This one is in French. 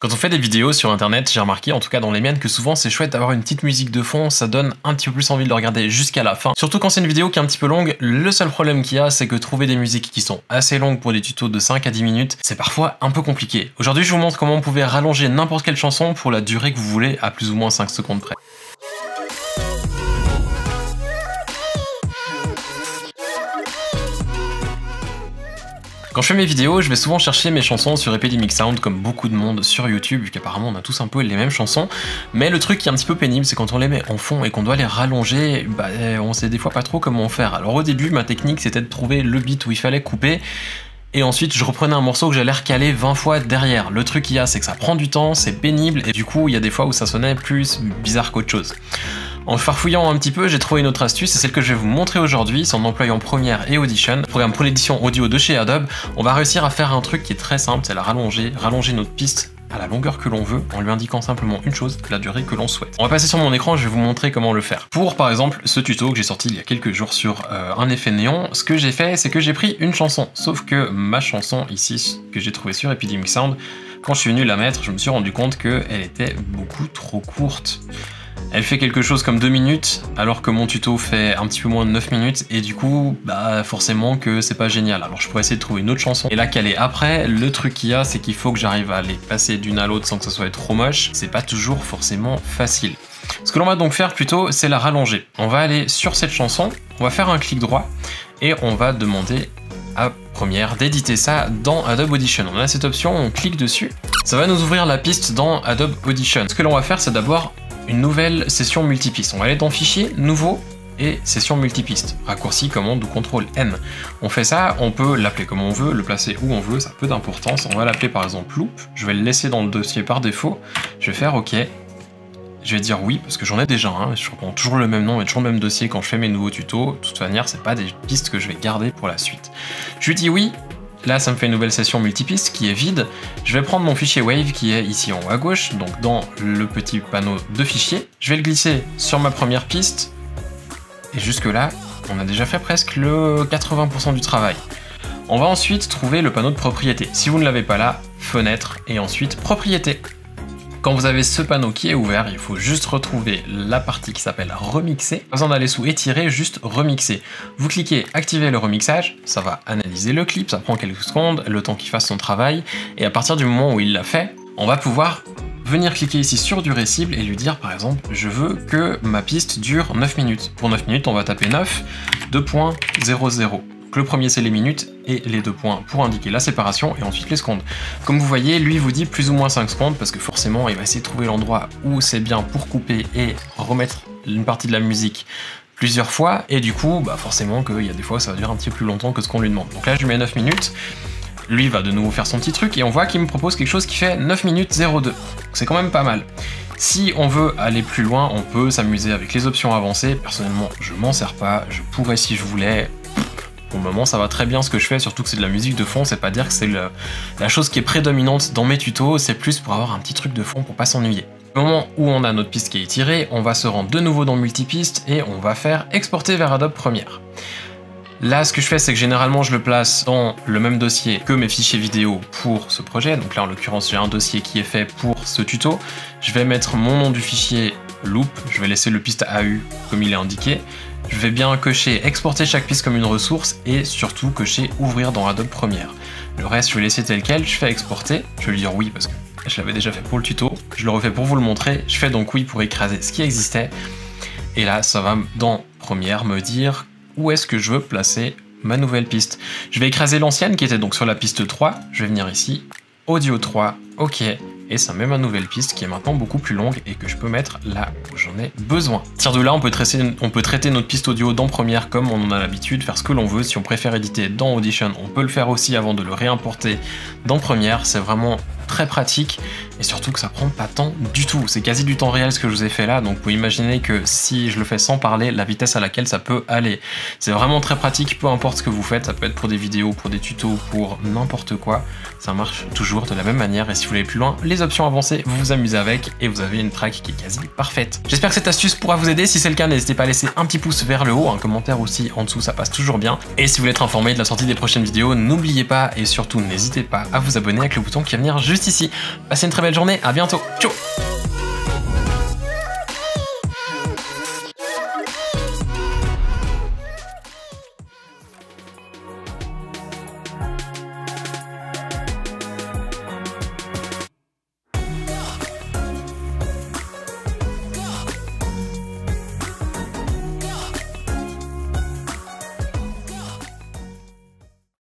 Quand on fait des vidéos sur internet, j'ai remarqué, en tout cas dans les miennes, que souvent c'est chouette d'avoir une petite musique de fond, ça donne un petit peu plus envie de le regarder jusqu'à la fin. Surtout quand c'est une vidéo qui est un petit peu longue, le seul problème qu'il y a, c'est que trouver des musiques qui sont assez longues pour des tutos de 5 à 10 minutes, c'est parfois un peu compliqué. Aujourd'hui, je vous montre comment vous pouvez rallonger n'importe quelle chanson pour la durée que vous voulez, à plus ou moins 5 secondes près. Quand je fais mes vidéos, je vais souvent chercher mes chansons sur Epidemic Sound comme beaucoup de monde sur YouTube, vu qu'apparemment on a tous un peu les mêmes chansons. Mais le truc qui est un petit peu pénible, c'est quand on les met en fond et qu'on doit les rallonger, on sait des fois pas trop comment faire. Alors au début, ma technique c'était de trouver le beat où il fallait couper. Et ensuite, je reprenais un morceau que j'allais recaler 20 fois derrière. Le truc qu'il y a, c'est que ça prend du temps, c'est pénible, et du coup, il y a des fois où ça sonnait plus bizarre qu'autre chose. En farfouillant un petit peu, j'ai trouvé une autre astuce, c'est celle que je vais vous montrer aujourd'hui, c'est en employant Premiere et Audition, programme pour l'édition audio de chez Adobe. On va réussir à faire un truc qui est très simple, c'est la rallonger notre piste à la longueur que l'on veut, en lui indiquant simplement une chose, la durée que l'on souhaite. On va passer sur mon écran, je vais vous montrer comment le faire. Pour par exemple ce tuto que j'ai sorti il y a quelques jours sur un effet néon, ce que j'ai fait, c'est que j'ai pris une chanson, sauf que ma chanson ici, que j'ai trouvée sur Epidemic Sound, quand je suis venu la mettre, je me suis rendu compte qu'elle était beaucoup trop courte. Elle fait quelque chose comme 2 minutes, alors que mon tuto fait un petit peu moins de 9 minutes, et du coup, forcément que c'est pas génial. Alors je pourrais essayer de trouver une autre chanson, et la caler après. Le truc qu'il y a, c'est qu'il faut que j'arrive à les passer d'une à l'autre sans que ça soit trop moche. C'est pas toujours forcément facile. Ce que l'on va donc faire plutôt, c'est la rallonger. On va aller sur cette chanson, on va faire un clic droit, et on va demander à Premiere d'éditer ça dans Adobe Audition. On a cette option, on clique dessus. Ça va nous ouvrir la piste dans Adobe Audition. Ce que l'on va faire, c'est d'abord une nouvelle session multipiste. On va aller dans Fichier, Nouveau et Session multipiste. Raccourci, commande ou CTRL N. On fait ça, on peut l'appeler comme on veut, le placer où on veut, ça a peu d'importance. On va l'appeler par exemple Loop. Je vais le laisser dans le dossier par défaut. Je vais faire OK. Je vais dire oui, parce que j'en ai déjà un. Je reprends toujours le même nom et toujours le même dossier quand je fais mes nouveaux tutos. De toute manière, c'est pas des pistes que je vais garder pour la suite. Je lui dis oui. Là, ça me fait une nouvelle session multipiste qui est vide. Je vais prendre mon fichier Wave qui est ici en haut à gauche, donc dans le petit panneau de fichiers. Je vais le glisser sur ma première piste. Et jusque là, on a déjà fait presque le 80% du travail. On va ensuite trouver le panneau de propriété. Si vous ne l'avez pas là, fenêtre et ensuite propriété. Quand vous avez ce panneau qui est ouvert, il faut juste retrouver la partie qui s'appelle remixer. Pas besoin d'aller sous étirer, juste remixer. Vous cliquez activer le remixage, ça va analyser le clip, ça prend quelques secondes, le temps qu'il fasse son travail. Et à partir du moment où il l'a fait, on va pouvoir venir cliquer ici sur durée cible et lui dire par exemple, je veux que ma piste dure 9 minutes. Pour 9 minutes, on va taper 9, 2.00. Le premier c'est les minutes et les 2 points pour indiquer la séparation et ensuite les secondes. Comme vous voyez, lui vous dit plus ou moins 5 secondes parce que forcément il va essayer de trouver l'endroit où c'est bien pour couper et remettre une partie de la musique plusieurs fois et du coup forcément qu'il y a des fois ça va durer un petit peu plus longtemps que ce qu'on lui demande. Donc là je lui mets 9 minutes, lui va de nouveau faire son petit truc et on voit qu'il me propose quelque chose qui fait 9 minutes 02. C'est quand même pas mal. Si on veut aller plus loin, on peut s'amuser avec les options avancées. Personnellement je m'en sers pas, je pourrais si je voulais. Pour le moment ça va très bien ce que je fais, surtout que c'est de la musique de fond, c'est pas dire que c'est la chose qui est prédominante dans mes tutos, c'est plus pour avoir un petit truc de fond pour pas s'ennuyer. Au moment où on a notre piste qui est étirée, on va se rendre de nouveau dans multipiste et on va faire exporter vers Adobe Premiere. Là, ce que je fais, c'est que généralement, je le place dans le même dossier que mes fichiers vidéo pour ce projet. Donc là, en l'occurrence, j'ai un dossier qui est fait pour ce tuto. Je vais mettre mon nom du fichier loop, je vais laisser le piste AU comme il est indiqué. Je vais bien cocher exporter chaque piste comme une ressource et surtout cocher ouvrir dans Adobe Premiere. Le reste, je vais laisser tel quel, je fais exporter. Je vais lui dire oui parce que je l'avais déjà fait pour le tuto. Je le refais pour vous le montrer. Je fais donc oui pour écraser ce qui existait. Et là, ça va dans Premiere me dire où est-ce que je veux placer ma nouvelle piste. Je vais écraser l'ancienne qui était donc sur la piste 3. Je vais venir ici, Audio 3, OK. Et ça met ma nouvelle piste qui est maintenant beaucoup plus longue et que je peux mettre là où j'en ai besoin. À partir de là, on peut traiter notre piste audio dans Premiere comme on en a l'habitude, faire ce que l'on veut. Si on préfère éditer dans Audition, on peut le faire aussi avant de le réimporter dans Premiere. C'est vraiment très pratique et surtout que ça prend pas de temps du tout. C'est quasi du temps réel ce que je vous ai fait là, donc vous pouvez imaginer que si je le fais sans parler, la vitesse à laquelle ça peut aller. C'est vraiment très pratique, peu importe ce que vous faites, ça peut être pour des vidéos, pour des tutos, pour n'importe quoi. Ça marche toujours de la même manière et si vous voulez aller plus loin, les options avancées, vous vous amusez avec et vous avez une track qui est quasi parfaite. J'espère que cette astuce pourra vous aider. Si c'est le cas, n'hésitez pas à laisser un petit pouce vers le haut, un commentaire aussi en dessous, ça passe toujours bien. Et si vous voulez être informé de la sortie des prochaines vidéos, n'oubliez pas et surtout n'hésitez pas à vous abonner avec le bouton qui va venir juste juste ici. Passez une très belle journée, à bientôt, ciao.